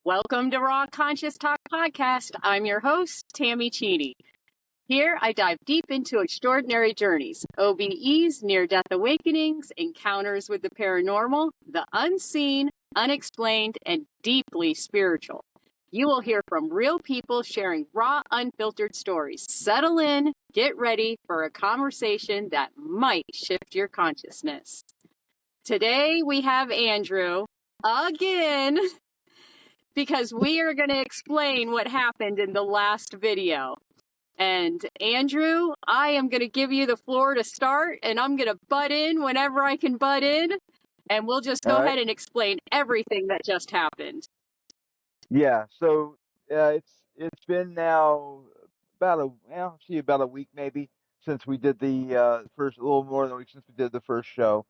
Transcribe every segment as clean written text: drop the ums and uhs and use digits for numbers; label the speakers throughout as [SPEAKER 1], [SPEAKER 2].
[SPEAKER 1] Welcome to Raw Conscious Talk Podcast. I'm your host, Tammy Cheney. Here, I dive deep into extraordinary journeys, OBEs, near-death awakenings, encounters with the paranormal, the unseen, unexplained, and deeply spiritual. You will hear from real people sharing raw, unfiltered stories. Settle in, get ready for a conversation that might shift your consciousness. Today, we have Andrew again, because we are going to explain what happened in the last video. And Andrew, I am going to give you the floor to start, and I'm going to butt in whenever I can butt in, and we'll just go ahead and explain everything that just happened.
[SPEAKER 2] Yeah, so it's been now about a week maybe since we did the a little more than a week since we did the first show,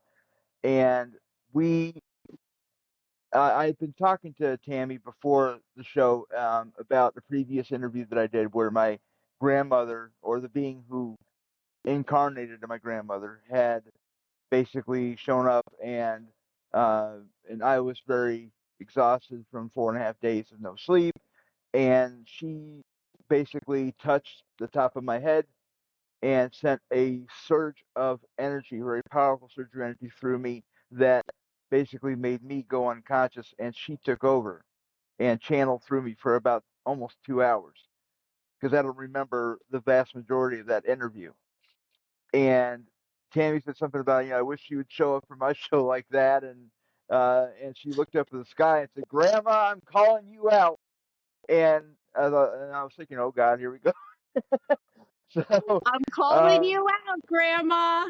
[SPEAKER 2] and I've been talking to Tammy before the show about the previous interview that I did where my grandmother, or the being who incarnated in my grandmother, had basically shown up, and I was very exhausted from 4.5 days of no sleep, and she basically touched the top of my head and sent a surge of energy, very powerful surge of energy through me that basically made me go unconscious, and she took over and channeled through me for about almost 2 hours because I don't remember the vast majority of that interview. And Tammy said something about, I wish you would show up for my show like that, and she looked up at the sky and said, "Grandma, I'm calling you out." And I was thinking, oh God, here we go. So
[SPEAKER 1] I'm calling you out, Grandma.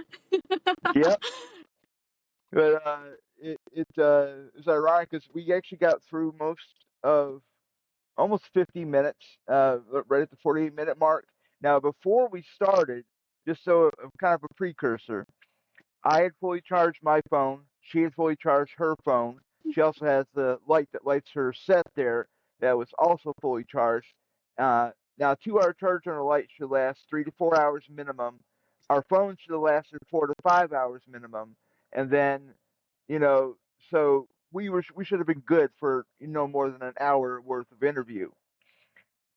[SPEAKER 2] Yep. But it's ironic because we actually got through most of almost 50 minutes, right at the 48-minute mark. Now, before we started, just so kind of a precursor, I had fully charged my phone. She had fully charged her phone. She also has the light that lights her set there that was also fully charged. Now, 2-hour charge on a light should last 3 to 4 hours minimum. Our phone should have lasted 4 to 5 hours minimum. And then, so we should have been good for more than an hour worth of interview.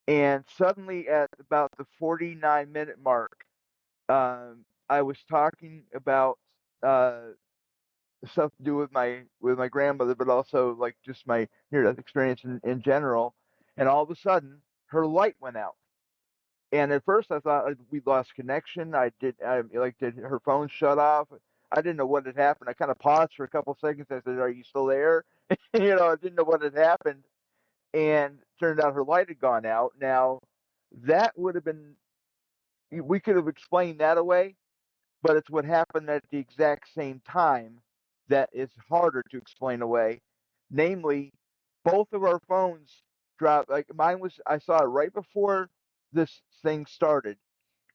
[SPEAKER 2] And suddenly, at about the 49-minute mark, I was talking about stuff to do with my grandmother, but also like just my near-death experience in general. And all of a sudden, her light went out. And at first, I thought we lost connection. Did her phone shut off? I didn't know what had happened. I kind of paused for a couple seconds. I said, "Are you still there?" I didn't know what had happened. And turned out her light had gone out. Now, that would have been, we could have explained that away, but it's what happened at the exact same time that is harder to explain away. Namely, both of our phones dropped. Like mine was, I saw it right before this thing started.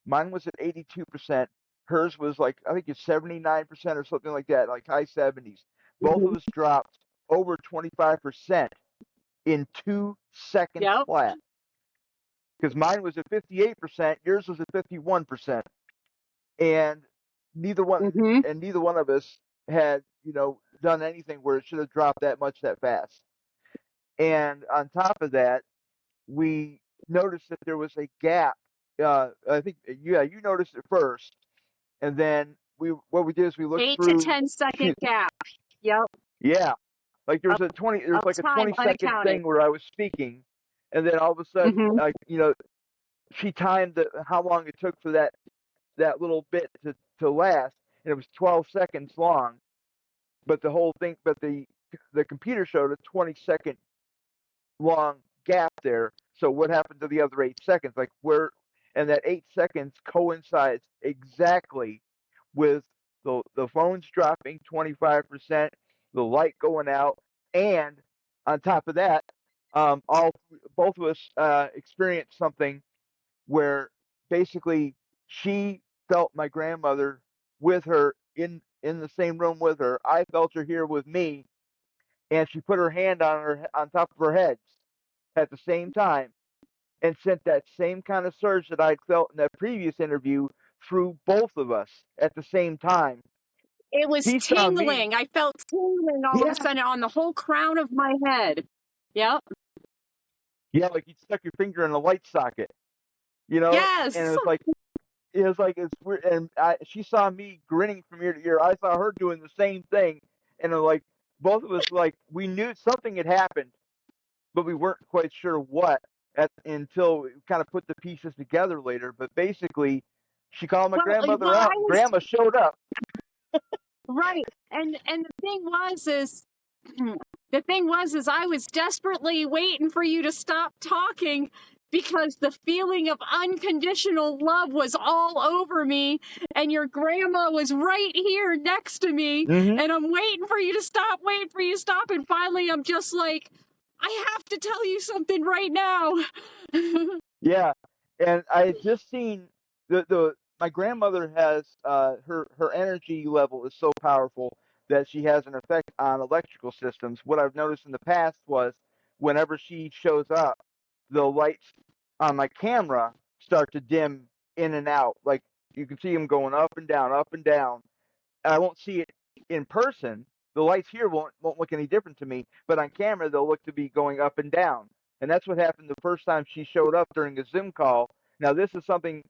[SPEAKER 2] Mine was at 82%. Hers was like, I think it's 79% or something like that, like high 70s. Both of us dropped over 25% in 2 seconds flat. Because mine was at 58%, yours was at 51%. And neither one of us had, done anything where it should have dropped that much that fast. And on top of that, we noticed that there was a gap. I think, you noticed it first, and then what we did is we looked
[SPEAKER 1] 8
[SPEAKER 2] through
[SPEAKER 1] to 10 second gap. Yep.
[SPEAKER 2] Yeah, like there was a 20-second thing where I was speaking, and then all of a sudden, she timed how long it took for that little bit to last, and it was 12 seconds long. But the whole thing, the computer showed a 20-second long gap there. So what happened to the other 8 seconds? And that 8 seconds coincides exactly with the phones dropping 25%, the light going out, and on top of that, both of us experienced something where basically she felt my grandmother with her in the same room with her. I felt her here with me, and she put her hand on top of her head at the same time and sent that same kind of surge that I'd felt in that previous interview through both of us at the same time.
[SPEAKER 1] It was tingling. I felt tingling all of a sudden on the whole crown of my head. Yep.
[SPEAKER 2] Yeah, like you stuck your finger in a light socket, you know, and
[SPEAKER 1] Yes.
[SPEAKER 2] it's weird. And she saw me grinning from ear to ear. I saw her doing the same thing, and like both of us, like we knew something had happened, but we weren't quite sure what until we kind of put the pieces together later. But basically, she called my grandmother
[SPEAKER 1] Well,
[SPEAKER 2] out,
[SPEAKER 1] I
[SPEAKER 2] and
[SPEAKER 1] was
[SPEAKER 2] Grandma showed up.
[SPEAKER 1] right. And the thing was is I was desperately waiting for you to stop talking because the feeling of unconditional love was all over me and your grandma was right here next to me
[SPEAKER 2] Hmm.
[SPEAKER 1] and I'm waiting for you to stop, and finally I'm just like, I have to tell you something right now.
[SPEAKER 2] Yeah, and I had just seen the my grandmother has her energy level is so powerful that she has an effect on electrical systems. What I've noticed in the past was whenever she shows up, the lights on my camera start to dim in and out. Like you can see them going up and down, up and down. And I won't see it in person. The lights here won't look any different to me, but on camera they'll look to be going up and down. And that's what happened the first time she showed up during a Zoom call. Now this is something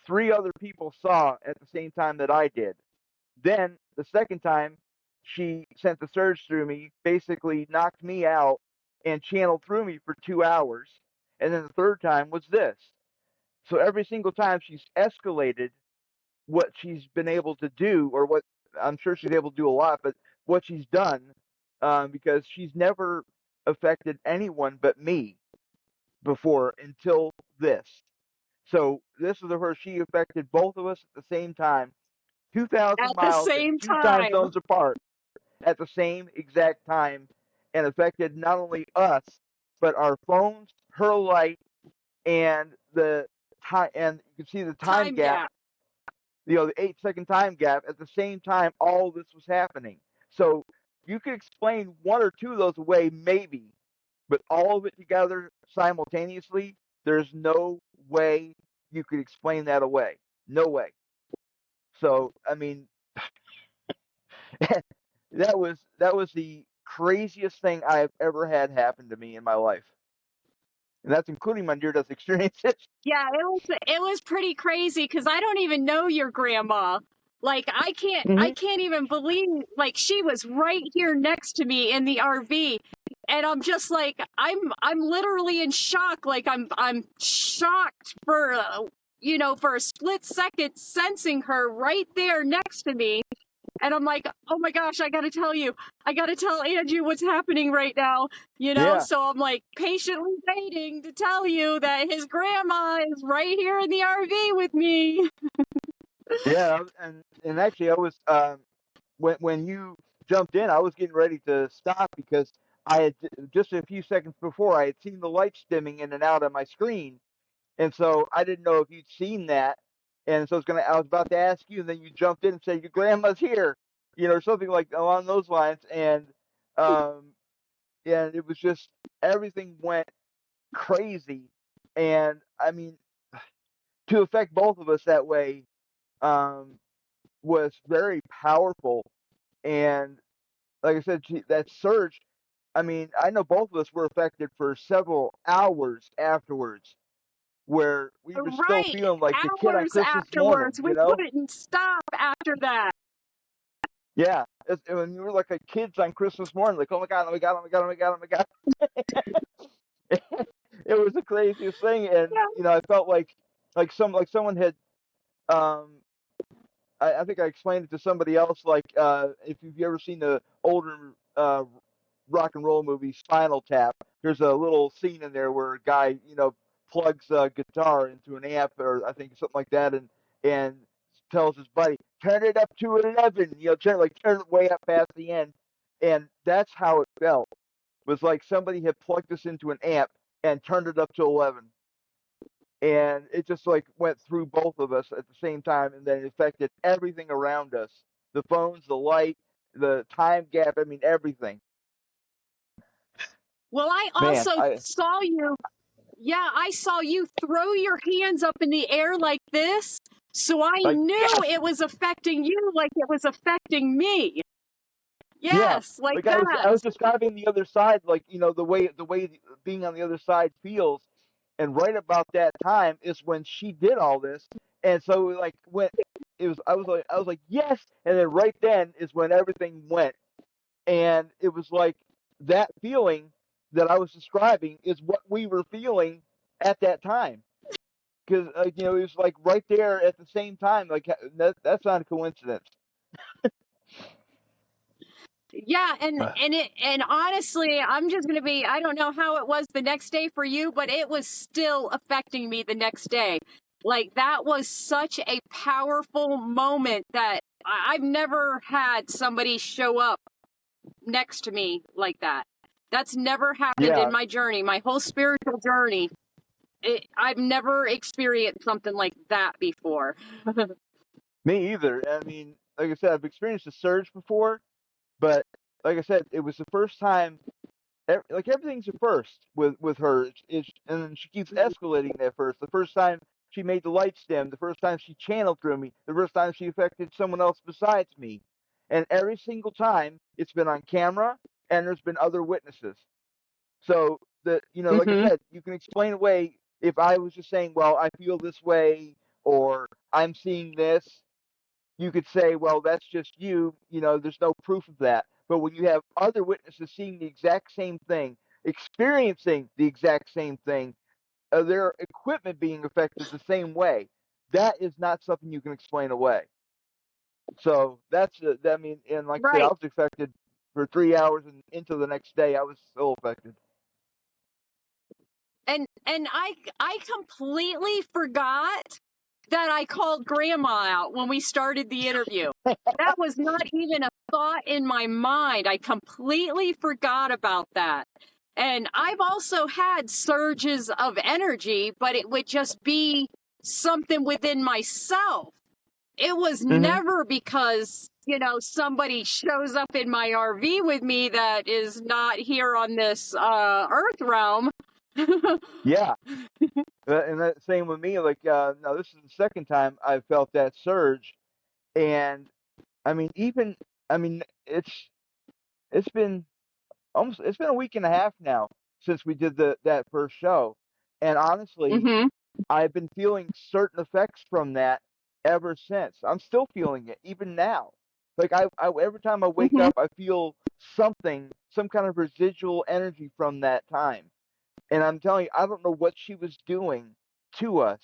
[SPEAKER 2] 3 other people saw at the same time that I did. Then the second time she sent the surge through me, basically knocked me out and channeled through me for 2 hours. And then the third time was this. So every single time she's escalated what she's been able to do, or what I'm sure she's able to do a lot, but what she's done, because she's never affected anyone but me before until this. So this is the first she affected both of us at the same time, 2,000
[SPEAKER 1] At the
[SPEAKER 2] miles and
[SPEAKER 1] same
[SPEAKER 2] two time
[SPEAKER 1] time.
[SPEAKER 2] zones apart at the same exact time, and affected not only us but our phones, her light, and the time. And you can see the time
[SPEAKER 1] Time
[SPEAKER 2] gap,
[SPEAKER 1] gap.
[SPEAKER 2] the 8-second time gap at the same time all this was happening. So you could explain one or two of those away, maybe, but all of it together simultaneously, there's no way you could explain that away. No way. So I mean, that was the craziest thing I've ever had happen to me in my life, and that's including my near-death experiences.
[SPEAKER 1] Yeah, it was pretty crazy because I don't even know your grandma. Like I
[SPEAKER 2] Hmm.
[SPEAKER 1] can't even believe like she was right here next to me in the RV. And I'm just like I'm literally in shock. Like I'm shocked for for a split second sensing her right there next to me. And I'm like, oh my gosh, I gotta tell Andrew what's happening right now.
[SPEAKER 2] Yeah,
[SPEAKER 1] So I'm like patiently waiting to tell you that his grandma is right here in the RV with me.
[SPEAKER 2] yeah, and actually, I was when you jumped in, I was getting ready to stop because I had just a few seconds before I had seen the lights dimming in and out on my screen, and so I didn't know if you'd seen that, and so I was about to ask you, and then you jumped in and said your grandma's here, or something like along those lines, um, and it was just everything went crazy, and I mean to affect both of us that way um, was very powerful, and like I said, that surge. I mean, I know both of us were affected for several hours afterwards, where we were still
[SPEAKER 1] Right.
[SPEAKER 2] feeling like the kid on
[SPEAKER 1] Hours
[SPEAKER 2] Christmas morning,
[SPEAKER 1] afterwards. We couldn't stop after that.
[SPEAKER 2] Yeah, when you were like a kids on Christmas morning, like, oh my god, oh my god, oh my god, oh my god, oh my god. It was the craziest thing, and
[SPEAKER 1] Yeah.
[SPEAKER 2] I felt like someone had um I think I explained it to somebody else. Like, if you've ever seen the older rock and roll movie Spinal Tap, there's a little scene in there where a guy, plugs a guitar into an amp, or I think something like that, and tells his buddy, "Turn it up to 11." Turn it way up past the end, and that's how it felt. It was like somebody had plugged this into an amp and turned it up to 11, and it just like went through both of us at the same time, and then it affected everything around us, the phones, the light, the time gap. I mean, everything.
[SPEAKER 1] Well, I
[SPEAKER 2] Man,
[SPEAKER 1] also
[SPEAKER 2] I
[SPEAKER 1] saw you. Yeah, I saw you throw your hands up in the air like this. So I
[SPEAKER 2] like,
[SPEAKER 1] knew
[SPEAKER 2] yes.
[SPEAKER 1] it was affecting you like it was affecting me.
[SPEAKER 2] Yeah,
[SPEAKER 1] Yes, like
[SPEAKER 2] like I
[SPEAKER 1] that.
[SPEAKER 2] was describing the other side, like the way being on the other side feels, and right about that time is when she did all this, and so like when it was, I was like yes, and then right then is when everything went, and it was like that feeling that I was describing is what we were feeling at that time, because it was like right there at the same time, like that's not a coincidence.
[SPEAKER 1] Yeah, and honestly, I'm just gonna be, I don't know how it was the next day for you, but it was still affecting me the next day. Like that was such a powerful moment that I've never had somebody show up next to me like that. That's never happened in
[SPEAKER 2] Yeah,
[SPEAKER 1] my journey, my whole spiritual journey. I've never experienced something like that before.
[SPEAKER 2] me either. I mean, like I said, I've experienced a surge before, but like I said, it was the first time. Like everything's a first with her. And then she keeps escalating that first. The first time she made the light stem, the first time she channeled through me, the first time she affected someone else besides me, and every single time it's been on camera, and there's been other witnesses. So like I
[SPEAKER 1] Hmm.
[SPEAKER 2] said, you can explain away if I was just saying, well, I feel this way, or I'm seeing this. You could say, well, that's just you. There's no proof of that. But when you have other witnesses seeing the exact same thing, experiencing the exact same thing, their equipment being affected the same way, that is not something you can explain away. So I mean, and like I said, I
[SPEAKER 1] Right.
[SPEAKER 2] was affected for 3 hours, and into the next day, I was still affected.
[SPEAKER 1] And I completely forgot that I called grandma out when we started the interview. That was not even a thought in my mind. I completely forgot about that. And I've also had surges of energy, but it would just be something within myself. It was
[SPEAKER 2] Hmm.
[SPEAKER 1] never because, somebody shows up in my RV with me that is not here on this earth realm.
[SPEAKER 2] Yeah, and that same with me. Like now, this is the second time I've felt that surge, and I mean, even I mean, it's been it's been a week and a half now since we did that first show, and honestly,
[SPEAKER 1] Hmm.
[SPEAKER 2] I've been feeling certain effects from that ever since. I'm still feeling it even now. Like I every time I wake
[SPEAKER 1] Hmm.
[SPEAKER 2] up, I feel something, some kind of residual energy from that time. And I'm telling you, I don't know what she was doing to us,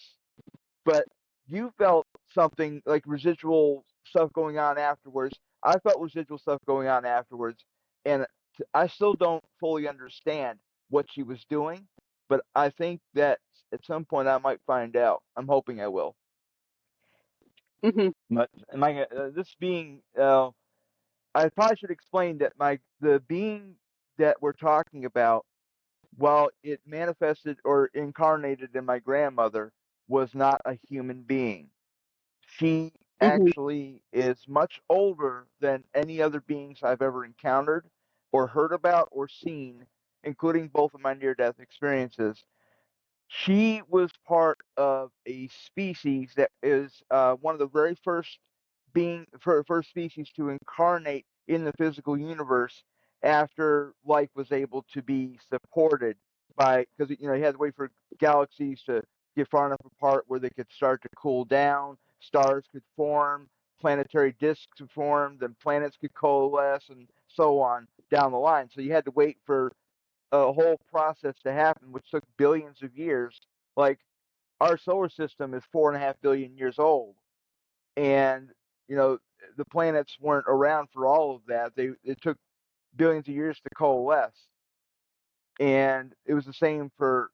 [SPEAKER 2] but you felt something like residual stuff going on afterwards. I felt residual stuff going on afterwards, and I still don't fully understand what she was doing, but I think that at some point I might find out. I'm hoping I will.
[SPEAKER 1] Hmm.
[SPEAKER 2] But this being, I probably should explain that the being that we're talking about, while it manifested or incarnated in my grandmother, was not a human being. She
[SPEAKER 1] Hmm.
[SPEAKER 2] actually is much older than any other beings I've ever encountered or heard about or seen, including both of my near death experiences. She was part of a species that is one of the very first species to incarnate in the physical universe after life was able to be supported by, because you had to wait for galaxies to get far enough apart where they could start to cool down, stars could form, planetary disks could form, then planets could coalesce, and so on down the line. So you had to wait for a whole process to happen, which took billions of years. Like our solar system is 4.5 billion years old, and you know the planets weren't around for all of that. It took billions of years to coalesce, and it was the same for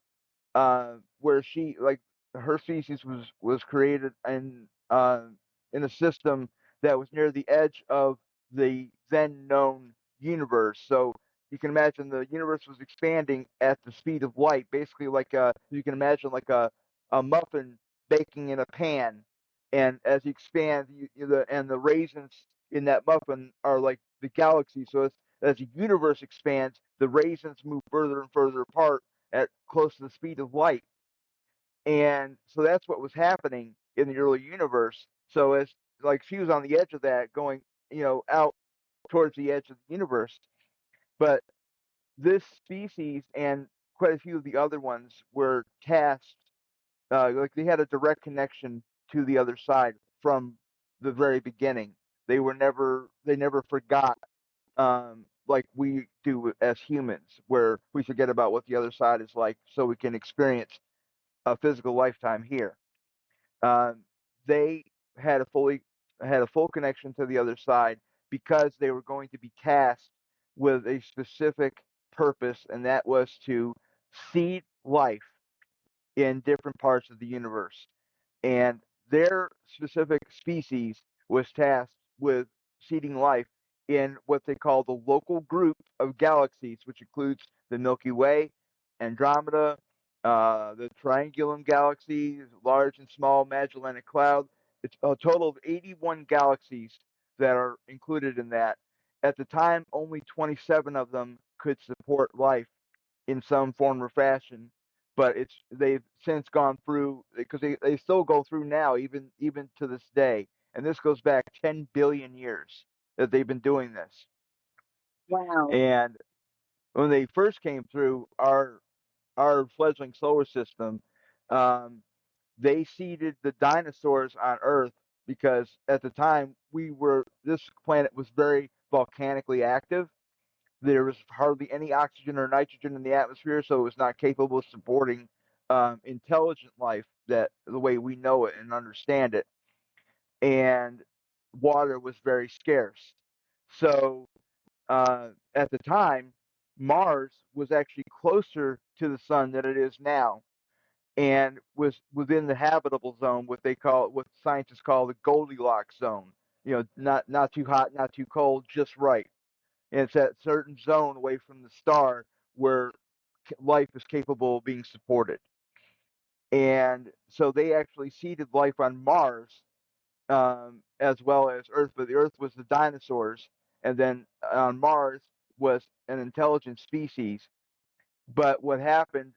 [SPEAKER 2] where she like her species was created in a system that was near the edge of the then known universe. So you can imagine the universe was expanding at the speed of light, basically like you can imagine like a muffin baking in a pan, and as you expand, the raisins in that muffin are like the galaxy. So as the universe expands, the raisins move further and further apart at close to the speed of light. And so that's what was happening in the early universe. So as like she was on the edge of that, going, out towards the edge of the universe. But this species and quite a few of the other ones were tasked, like they had a direct connection to the other side from the very beginning. They never forgot, like we do as humans, where we forget about what the other side is like so we can experience a physical lifetime here. Um, they had a fully had a full connection to the other side because they were going to be tasked with a specific purpose, and that was to seed life in different parts of the universe. And their specific species was tasked with seeding life in what they call the local group of galaxies, which includes the Milky Way, Andromeda, the Triangulum galaxy, Large and Small Magellanic Cloud. It's a total of 81 galaxies that are included in that. At the time, only 27 of them could support life in some form or fashion, but they've since gone through, because they still go through now, even to this day, and this goes back 10 billion years that they've been doing this.
[SPEAKER 1] Wow.
[SPEAKER 2] And when they first came through our fledgling solar system, um, they seeded the dinosaurs on Earth because at the time this planet was very volcanically active. There was hardly any oxygen or nitrogen in the atmosphere, so it was not capable of supporting intelligent life that the way we know it and understand it. And water was very scarce. So at the time, Mars was actually closer to the sun than it is now, and was within the habitable zone, what scientists call the Goldilocks zone. You know, not too hot, not too cold, just right. And it's that certain zone away from the star where life is capable of being supported. And so they actually seeded life on Mars, as well as Earth, but the Earth was the dinosaurs, and then on Mars was an intelligent species. But what happened,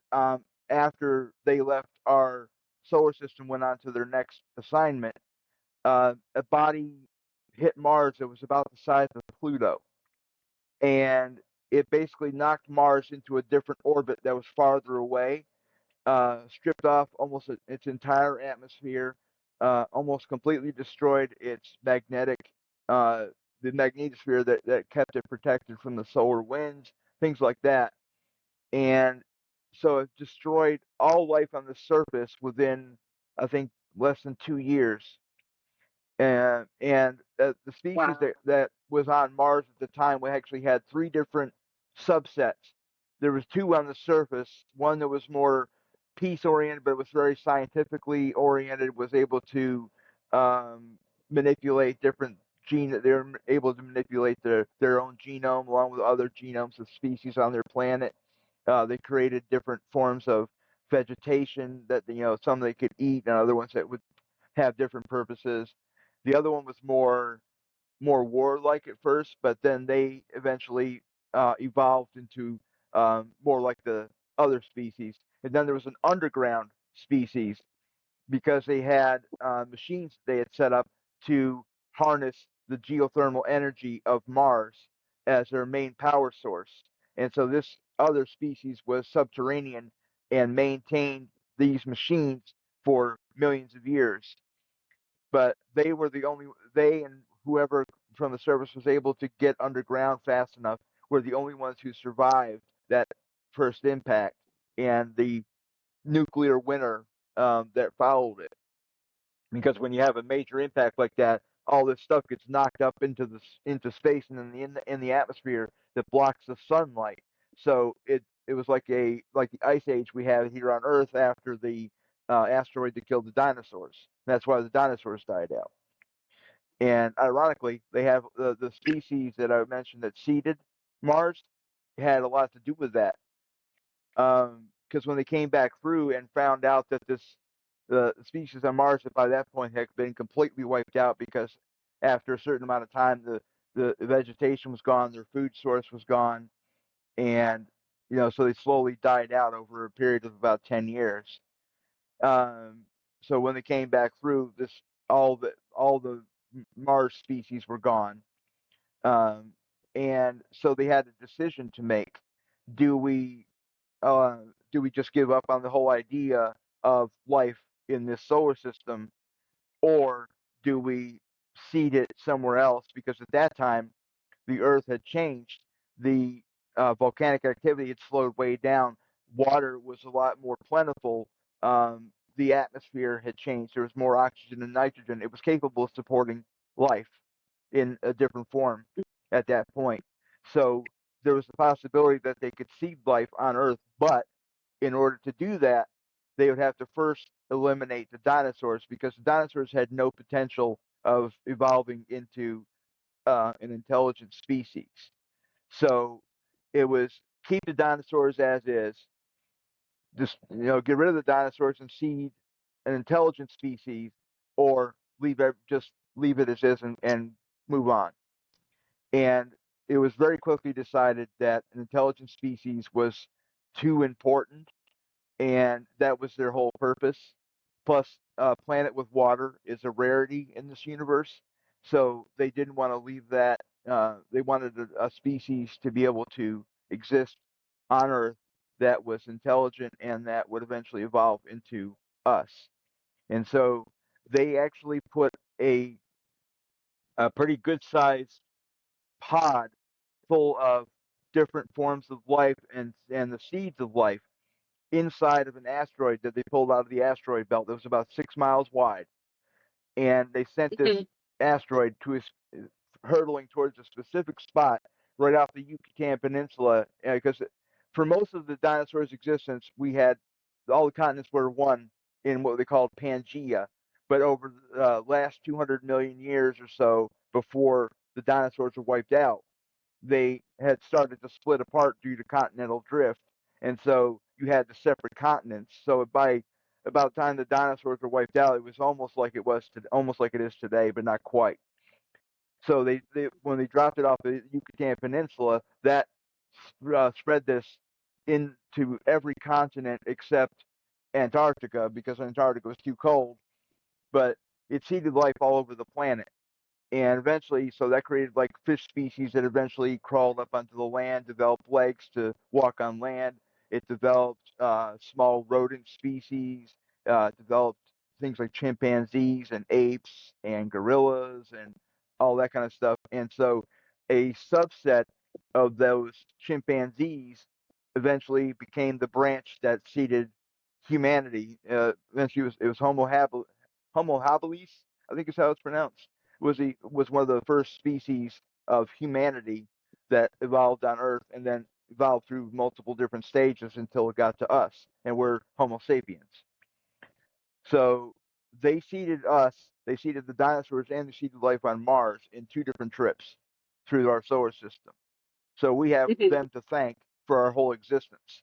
[SPEAKER 2] after they left our solar system, went on to their next assignment, a body hit Mars that was about the size of Pluto, and it basically knocked Mars into a different orbit that was farther away, stripped off almost its entire atmosphere, almost completely destroyed its uh, the magnetosphere that kept it protected from the solar winds, things like that. And so it destroyed all life on the surface within, I think, less than 2 years. And the species
[SPEAKER 1] Wow.
[SPEAKER 2] that was on Mars at the time, we actually had three different subsets. There was two on the surface. One that was more peace oriented, but it was very scientifically oriented. Was able to um, manipulate different gene. They were able to manipulate their own genome along with other genomes of species on their planet. They created different forms of vegetation that some they could eat, and other ones that would have different purposes. The other one was more warlike at first, but then they eventually evolved into more like the other species. And then there was an underground species because they had machines they had set up to harness the geothermal energy of Mars as their main power source. And so this other species was subterranean and maintained these machines for millions of years. But they and whoever from the service was able to get underground fast enough were the only ones who survived that first impact and the nuclear winter that followed it. Because when you have a major impact like that, all this stuff gets knocked up into space and in the atmosphere that blocks the sunlight. So it was like the ice age we have here on Earth after the asteroid that killed the dinosaurs. That's why the dinosaurs died out. And ironically, they have the species that I mentioned that seeded Mars had a lot to do with that. Because when they came back through and found out that the species on Mars that by that point had been completely wiped out because after a certain amount of time the vegetation was gone, their food source was gone, and so they slowly died out over a period of about 10 years. Um, so when they came back through, all the Mars species were gone. And so they had a decision to make. Do we uh, do we just give up on the whole idea of life in this solar system, or do we seed it somewhere else? Because at that time, the Earth had changed. The volcanic activity had slowed way down. Water was a lot more plentiful. The atmosphere had changed. There was more oxygen and nitrogen. It was capable of supporting life in a different form at that point. So there was the possibility that they could seed life on Earth, but in order to do that, they would have to first eliminate the dinosaurs because the dinosaurs had no potential of evolving into an intelligent species. So it was keep the dinosaurs as is, just get rid of the dinosaurs and seed an intelligent species, or just leave it as is and move on. And it was very quickly decided that an intelligent species was too important, and that was their whole purpose. Plus, a planet with water is a rarity in this universe, so they didn't want to leave that. They wanted a species to be able to exist on Earth that was intelligent and that would eventually evolve into us. And so they actually put a pretty good sized pod full of different forms of life and the seeds of life inside of an asteroid that they pulled out of the asteroid belt that was about 6 miles wide. And they sent this
[SPEAKER 1] Mhm.
[SPEAKER 2] asteroid hurtling towards a specific spot right off the Yucatan Peninsula. Because for most of the dinosaurs' existence, we had all the continents were one in what they called Pangea. But over the last 200 million years or so, before the dinosaurs were wiped out, they had started to split apart due to continental drift, and so you had the separate continents. So by about the time the dinosaurs were wiped out, it was almost like it is today, but not quite. So they when they dropped it off the Yucatan Peninsula, that spread this into every continent except Antarctica because Antarctica was too cold. But it seeded life all over the planet, and eventually, so that created like fish species that eventually crawled up onto the land, developed legs to walk on land. It developed small rodent species, developed things like chimpanzees and apes and gorillas and all that kind of stuff. And so a subset of those chimpanzees eventually became the branch that seeded humanity. Eventually, it was Homo habilis, I think is how it's pronounced. Was one of the first species of humanity that evolved on Earth and then evolved through multiple different stages until it got to us, and we're Homo sapiens. So they seeded the dinosaurs, and they seeded life on Mars in two different trips through our solar system. So we have
[SPEAKER 1] Mhm.
[SPEAKER 2] them to thank for our whole existence.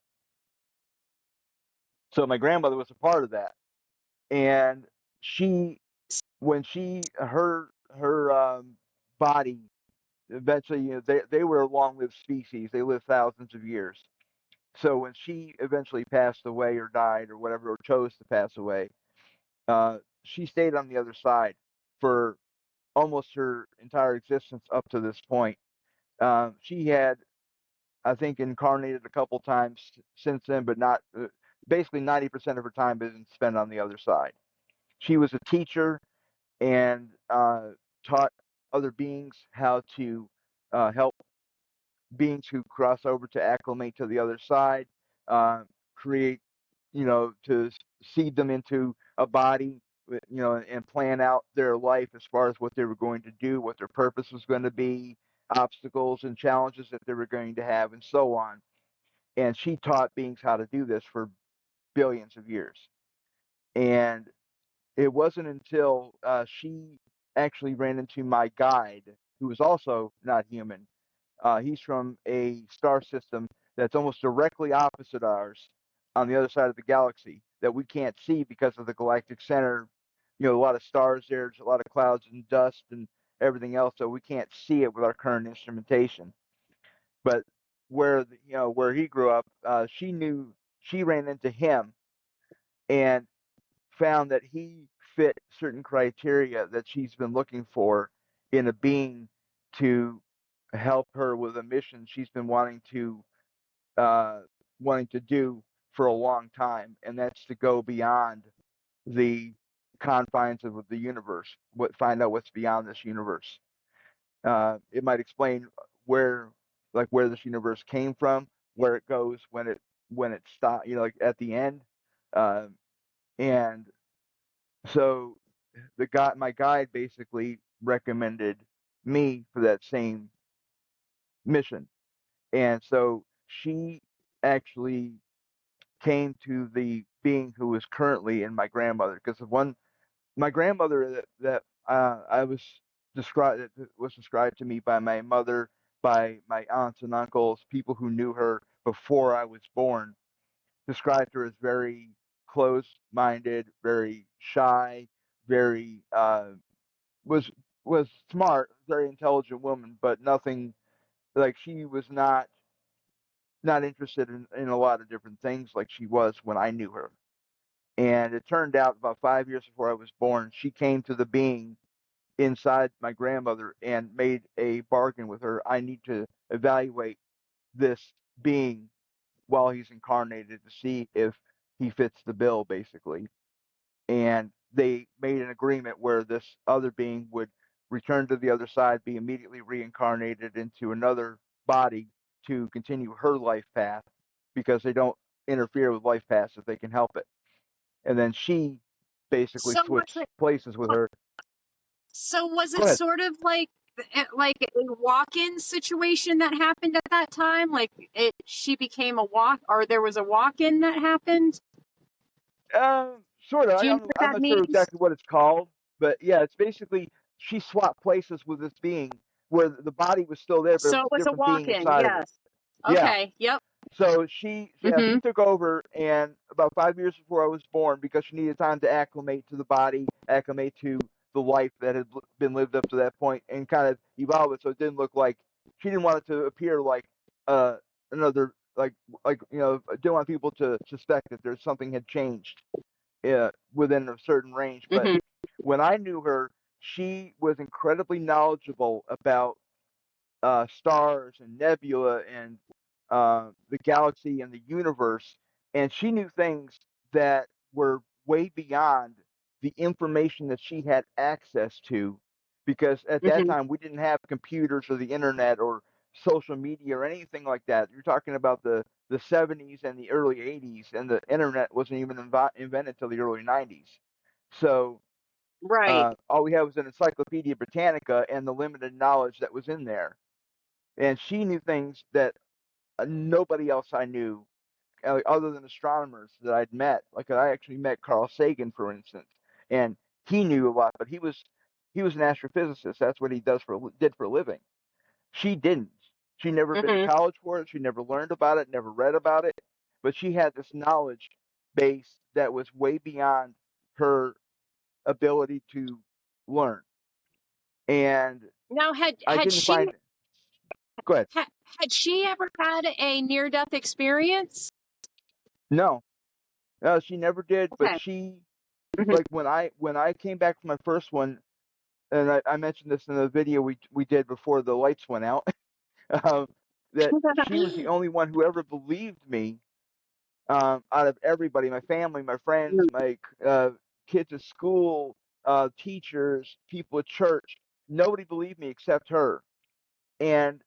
[SPEAKER 2] So my grandmother was a part of that, and she when she her body eventually, they were a long-lived species. They lived thousands of years. So when she eventually passed away or died or whatever, or chose to pass away, she stayed on the other side for almost her entire existence up to this point. She had, I think, incarnated a couple times since then, but not basically 90% of her time isn't spent on the other side. She was a teacher and taught other beings how to help beings who cross over to acclimate to the other side, uh, create, to seed them into a body, and plan out their life as far as what they were going to do, what their purpose was going to be, obstacles and challenges that they were going to have, and so on. And she taught beings how to do this for billions of years. And it wasn't until she actually ran into my guide, who was also not human. He's from a star system that's almost directly opposite ours on the other side of the galaxy that we can't see because of the galactic center. A lot of stars there, there's a lot of clouds and dust and everything else, so we can't see it with our current instrumentation. But where he grew up, she ran into him and found that he fit certain criteria that she's been looking for in a being to help her with a mission she's been uh, wanting to do for a long time, and that's to go beyond the confines of the universe, find out what's beyond this universe. It might explain where, like, where this universe came from, where it goes when it stops, like at the end. Uh, and so my guide basically recommended me for that same mission. And so she actually came to the being who is currently in my grandmother, because my grandmother that I was described that was described to me by my mother, by my aunts and uncles, people who knew her before I was born, described her as very close-minded, very shy, very was was smart, very intelligent woman, but nothing, like, she was not interested in a lot of different things like she was when I knew her. And it turned out about 5 years before I was born, she came to the being inside my grandmother and made a bargain with her. I need to evaluate this being while he's incarnated to see if he fits the bill, basically. And they made an agreement where this other being would return to the other side, be immediately reincarnated into another body to continue her life path, because they don't interfere with life paths if they can help it. And then she basically
[SPEAKER 1] So was
[SPEAKER 2] switched
[SPEAKER 1] it?
[SPEAKER 2] places with her.
[SPEAKER 1] So was
[SPEAKER 2] Go
[SPEAKER 1] it
[SPEAKER 2] ahead.
[SPEAKER 1] sort of like a walk-in situation that happened at that time? Like she became a walk, or there was a walk-in that happened?
[SPEAKER 2] Sort of.
[SPEAKER 1] Do you know what
[SPEAKER 2] I'm
[SPEAKER 1] that
[SPEAKER 2] not sure
[SPEAKER 1] means?
[SPEAKER 2] exactly what it's called, but yeah, it's basically she swapped places with this being where the body was still there, but it
[SPEAKER 1] So
[SPEAKER 2] was
[SPEAKER 1] it
[SPEAKER 2] a
[SPEAKER 1] was a
[SPEAKER 2] different being
[SPEAKER 1] walk-in.
[SPEAKER 2] inside of it.
[SPEAKER 1] Yes.
[SPEAKER 2] Yeah.
[SPEAKER 1] Okay. Yep.
[SPEAKER 2] So she
[SPEAKER 1] Mm-hmm.
[SPEAKER 2] took over, and about 5 years before I was born, because she needed time to acclimate to the body, acclimate to the life that had been lived up to that point, and kind of evolve it so it didn't look like, she didn't want it to appear like uh another, didn't want people to suspect that there's something had changed within a certain range. But
[SPEAKER 1] Mm-hmm.
[SPEAKER 2] when I knew her, she was incredibly knowledgeable about stars and nebula and the galaxy and the universe, and she knew things that were way beyond the information that she had access to, because at that
[SPEAKER 1] Mm-hmm.
[SPEAKER 2] time we didn't have computers or the internet or social media or anything like that. You're talking about the 70s and the early 80s, and the internet wasn't even invented till the early 90s. So
[SPEAKER 1] Right.
[SPEAKER 2] all we had was an Encyclopedia Britannica and the limited knowledge that was in there. And she knew things that nobody else I knew, other than astronomers that I'd met. Like, I actually met Carl Sagan, for instance, and he knew a lot, but he was an astrophysicist. That's what he did for a living. She didn't. She never been to
[SPEAKER 1] Mm-hmm.
[SPEAKER 2] college for it. She never learned about it. Never read about it. But she had this knowledge base that was way beyond her ability to learn. And
[SPEAKER 1] Now, had
[SPEAKER 2] I
[SPEAKER 1] had
[SPEAKER 2] didn't
[SPEAKER 1] she
[SPEAKER 2] find. Go ahead.
[SPEAKER 1] had, had she ever had a near-death experience?
[SPEAKER 2] No, no, she never did. But
[SPEAKER 1] Okay.
[SPEAKER 2] she,
[SPEAKER 1] Mm-hmm.
[SPEAKER 2] like, when I came back from my first one, and I mentioned this in the video we did before the lights went out, um, that she was the only one who ever believed me, out of everybody, my family, my friends, my kids at school, teachers, people at church. Nobody believed me except her, and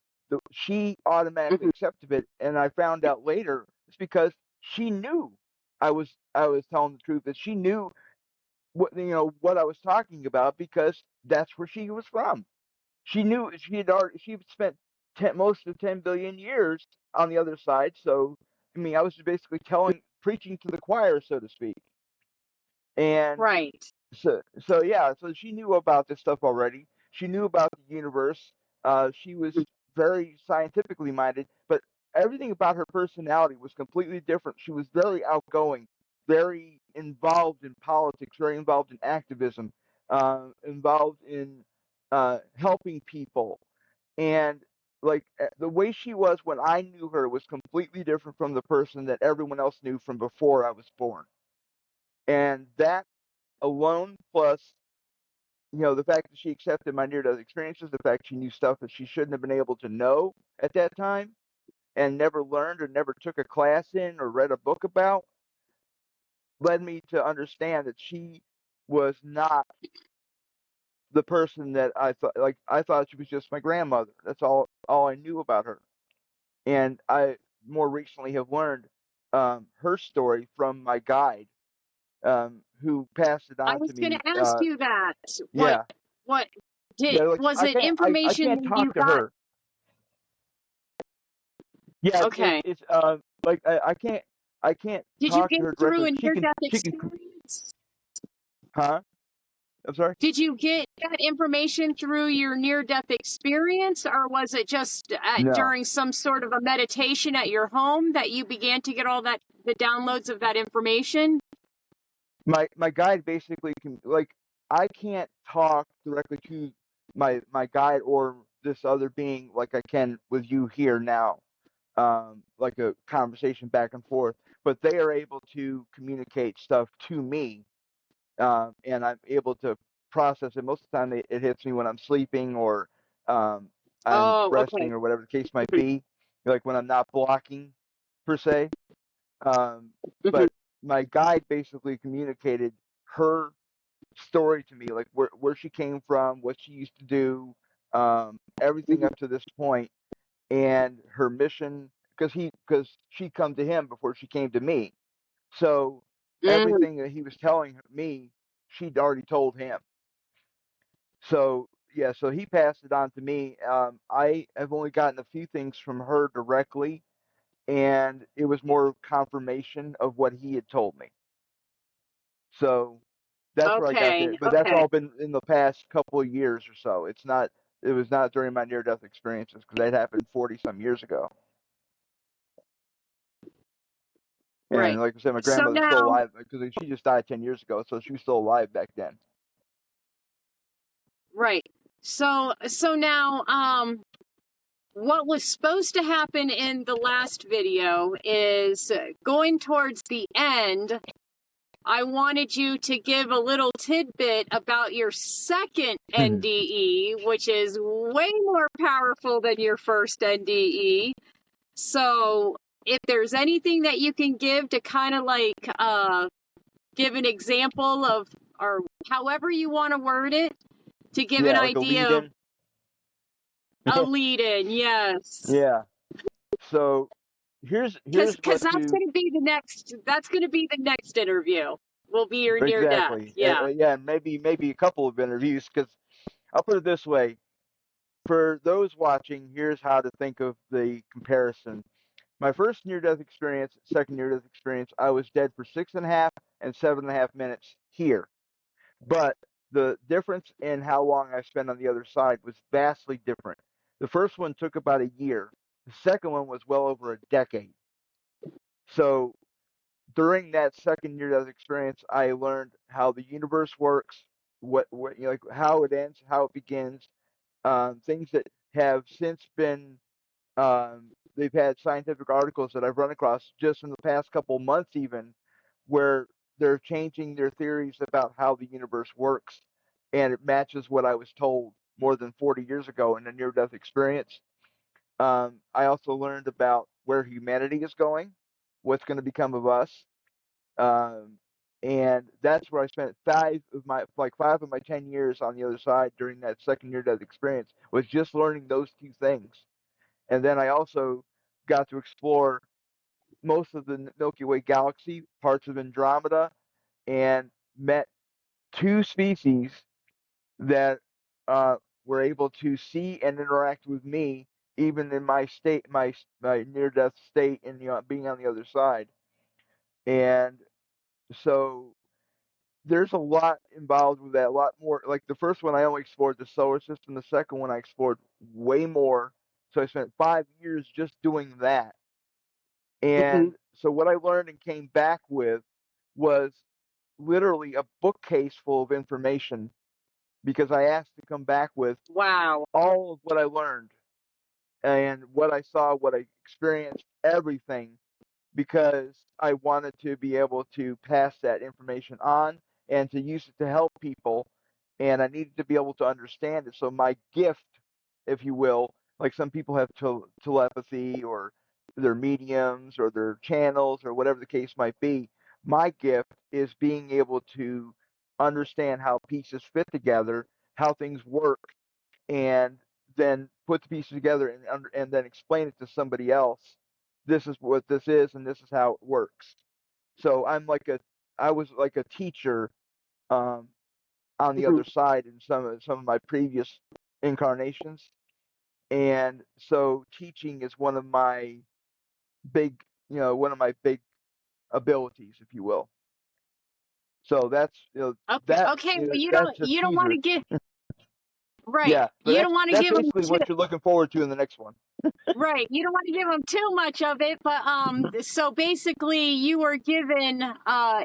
[SPEAKER 2] she automatically
[SPEAKER 1] Mm-hmm.
[SPEAKER 2] accepted it. And I found out later it's because she knew I was telling the truth, that she knew what I was talking about, because that's where she was from. She knew she had spent most of 10 billion years on the other side. So I mean, I was just basically preaching to the choir, so to speak. And
[SPEAKER 1] Right.
[SPEAKER 2] so yeah, so she knew about this stuff already. She knew about the universe. She was very scientifically minded, but everything about her personality was completely different. She was very outgoing, very involved in politics, very involved in activism, involved in helping people, and like the way she was when I knew her was completely different from the person that everyone else knew from before I was born. And that alone, plus the fact that she accepted my near-death experiences, the fact she knew stuff that she shouldn't have been able to know at that time and never learned or never took a class in or read a book about, led me to understand that she was not the person that I thought. Like, I thought she was just my grandmother. That's all I knew about her. And I more recently have learned her story from my guide, who passed it
[SPEAKER 1] I
[SPEAKER 2] on to
[SPEAKER 1] was going to
[SPEAKER 2] me.
[SPEAKER 1] ask you that. What
[SPEAKER 2] Yeah,
[SPEAKER 1] what did
[SPEAKER 2] yeah. Like,
[SPEAKER 1] was
[SPEAKER 2] I
[SPEAKER 1] it
[SPEAKER 2] can't I
[SPEAKER 1] information
[SPEAKER 2] can't
[SPEAKER 1] that
[SPEAKER 2] talk
[SPEAKER 1] you
[SPEAKER 2] to
[SPEAKER 1] got?
[SPEAKER 2] her. Yeah,
[SPEAKER 1] Okay.
[SPEAKER 2] it's like I can't
[SPEAKER 1] Did you
[SPEAKER 2] talk
[SPEAKER 1] get
[SPEAKER 2] to her
[SPEAKER 1] it through
[SPEAKER 2] directly.
[SPEAKER 1] a
[SPEAKER 2] She
[SPEAKER 1] near
[SPEAKER 2] can
[SPEAKER 1] death
[SPEAKER 2] she can
[SPEAKER 1] experience?
[SPEAKER 2] huh? I'm sorry.
[SPEAKER 1] Did you get that information through your near death experience, or was it just
[SPEAKER 2] No.
[SPEAKER 1] during some sort of a meditation at your home that you began to get all the downloads of that information?
[SPEAKER 2] My guide basically can, like, I can't talk directly to my guide or this other being like I can with you here now, like a conversation back and forth. But they are able to communicate stuff to me, and I'm able to process it. Most of the time, it hits me when I'm sleeping or um, I'm
[SPEAKER 1] Oh,
[SPEAKER 2] resting
[SPEAKER 1] okay.
[SPEAKER 2] or whatever the case might be, like when I'm not blocking per se. Um,
[SPEAKER 1] Mhm,
[SPEAKER 2] but my guide basically communicated her story to me, like where she came from, what she used to do, everything
[SPEAKER 1] mhm,
[SPEAKER 2] up to this point, and her mission. Because she come to him before she came to me, so
[SPEAKER 1] mhm.
[SPEAKER 2] everything that he was telling me, she'd already told him. So yeah, so he passed it on to me. I have only gotten a few things from her directly, and it was more confirmation of what he had told me. So that's where I got
[SPEAKER 1] Okay,
[SPEAKER 2] there. But that's
[SPEAKER 1] okay.
[SPEAKER 2] all been in the past couple of years or so. It was not during my near death experiences because that happened 40 some years ago. And
[SPEAKER 1] Right.
[SPEAKER 2] like I said, my
[SPEAKER 1] So
[SPEAKER 2] grandmother's still
[SPEAKER 1] now,
[SPEAKER 2] alive because she just died 10 years ago, so she was still alive back then.
[SPEAKER 1] right. So now, what was supposed to happen in the last video is going towards the end. I wanted you to give a little tidbit about your second NDE, which is way more powerful than your first NDE. So, if there's anything that you can give to kind of like give an example of, or however you want to word it, to give an
[SPEAKER 2] Yeah, like a lead
[SPEAKER 1] idea of
[SPEAKER 2] in.
[SPEAKER 1] a lead in, yes.
[SPEAKER 2] Yeah. So here's
[SPEAKER 1] Because
[SPEAKER 2] what
[SPEAKER 1] that's
[SPEAKER 2] to
[SPEAKER 1] going to be the next interview. Will be your near death.
[SPEAKER 2] exactly.
[SPEAKER 1] Yeah.
[SPEAKER 2] Yeah, maybe a couple of interviews because I'll put it this way. For those watching, here's how to think of the comparison. My first near-death experience, second near-death experience, I was dead for 6.5 and 7.5 minutes here. But the difference in how long I spent on the other side was vastly different. The first one took about a year. The second one was well over a decade. So during that second near-death experience, I learned how the universe works, what like how it ends, how it begins, things that have since been they've had scientific articles that I've run across just in the past couple months, even where they're changing their theories about how the universe works, and it matches what I was told more than 40 years ago in a near-death experience. I also learned about where humanity is going, what's going to become of us, um, and that's where I spent 5 of my 10 years on the other side during that second near-death experience was just learning those two things. And then I also got to explore most of the Milky Way galaxy, parts of Andromeda, and met two species that were able to see and interact with me, even in my state, my near-death state, and being on the other side. And so there's a lot involved with that, a lot more. Like the first one, I only explored the solar system. The second one, I explored way more. So I spent 5 years just doing that.
[SPEAKER 1] Mhm.
[SPEAKER 2] And so what I learned and came back with was literally a bookcase full of information because I asked to come back with
[SPEAKER 1] Wow.
[SPEAKER 2] all of what I learned and what I saw, what I experienced, everything, because I wanted to be able to pass that information on and to use it to help people and I needed to be able to understand it. So my gift, if you will, like some people have telepathy or their mediums or their channels or whatever the case might be. My gift is being able to understand how pieces fit together, how things work, and then put the pieces together and then explain it to somebody else. This is what this is, and this is how it works. So I was like a teacher, um, on the
[SPEAKER 1] Mhm.
[SPEAKER 2] other side in some of my previous incarnations, and so teaching is big, one of my big abilities, if you will. So that's
[SPEAKER 1] Okay. Okay. Well,
[SPEAKER 2] that's a
[SPEAKER 1] you don't want
[SPEAKER 2] teaser.
[SPEAKER 1] to give right.
[SPEAKER 2] Yeah, but
[SPEAKER 1] You don't want to
[SPEAKER 2] that's
[SPEAKER 1] give them
[SPEAKER 2] basically
[SPEAKER 1] too
[SPEAKER 2] what you're looking forward to in the next one.
[SPEAKER 1] right. You don't want to give them too much of it, but so basically, you were given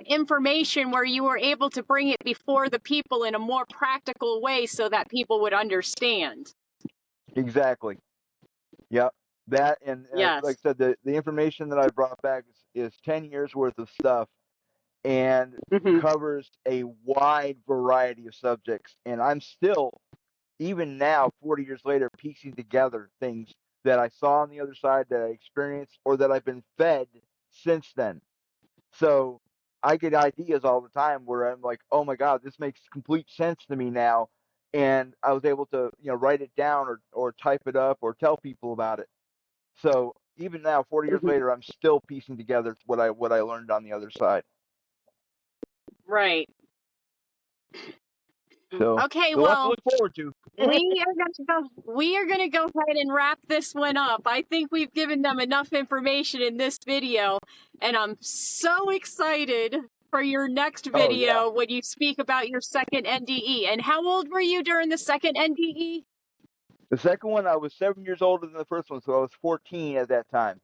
[SPEAKER 1] information where you were able to bring it before the people in a more practical way, so that people would understand.
[SPEAKER 2] Exactly. Yep. That and like
[SPEAKER 1] Yes.
[SPEAKER 2] I said, the information that I brought back is 10 years worth of stuff and
[SPEAKER 1] Hmm.
[SPEAKER 2] covers a wide variety of subjects. And I'm still, even now, 40 years later, piecing together things that I saw on the other side, that I experienced, or that I've been fed since then. So I get ideas all the time where I'm like, oh my God, this makes complete sense to me now. And I was able to, write it down or type it up or tell people about it. So even now, 40 years
[SPEAKER 1] Hmm.
[SPEAKER 2] later, I'm still piecing together what I learned on the other side.
[SPEAKER 1] Right.
[SPEAKER 2] So
[SPEAKER 1] Okay.
[SPEAKER 2] a lot to
[SPEAKER 1] Well,
[SPEAKER 2] look forward to.
[SPEAKER 1] we are going to go ahead and wrap this one up. I think we've given them enough information in this video, and I'm so excited for your next
[SPEAKER 2] Oh yeah.
[SPEAKER 1] video when you speak about your second NDE. And how old were you during the second NDE?
[SPEAKER 2] The second one, I was 7 years older than the first one, so I was 14 at that time.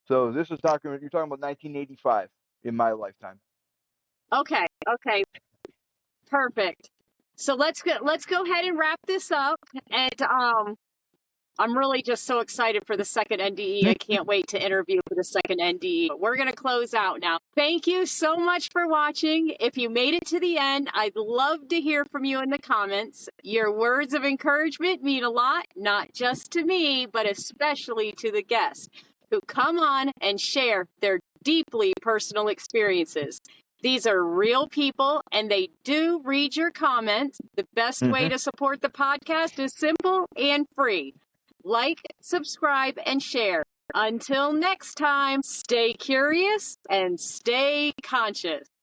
[SPEAKER 2] So this is you're talking about 1985 in my lifetime.
[SPEAKER 1] Okay, okay, perfect. So let's go ahead and wrap this up. And I'm really just so excited for the second NDE. I can't wait to interview for the second NDE. But we're going to close out now. Thank you so much for watching. If you made it to the end, I'd love to hear from you in the comments. Your words of encouragement mean a lot, not just to me, but especially to the guests who come on and share their deeply personal experiences. These are real people, and they do read your comments. The best way to support the podcast is simple and free. Like, subscribe, and share. Until next time, stay curious and stay conscious.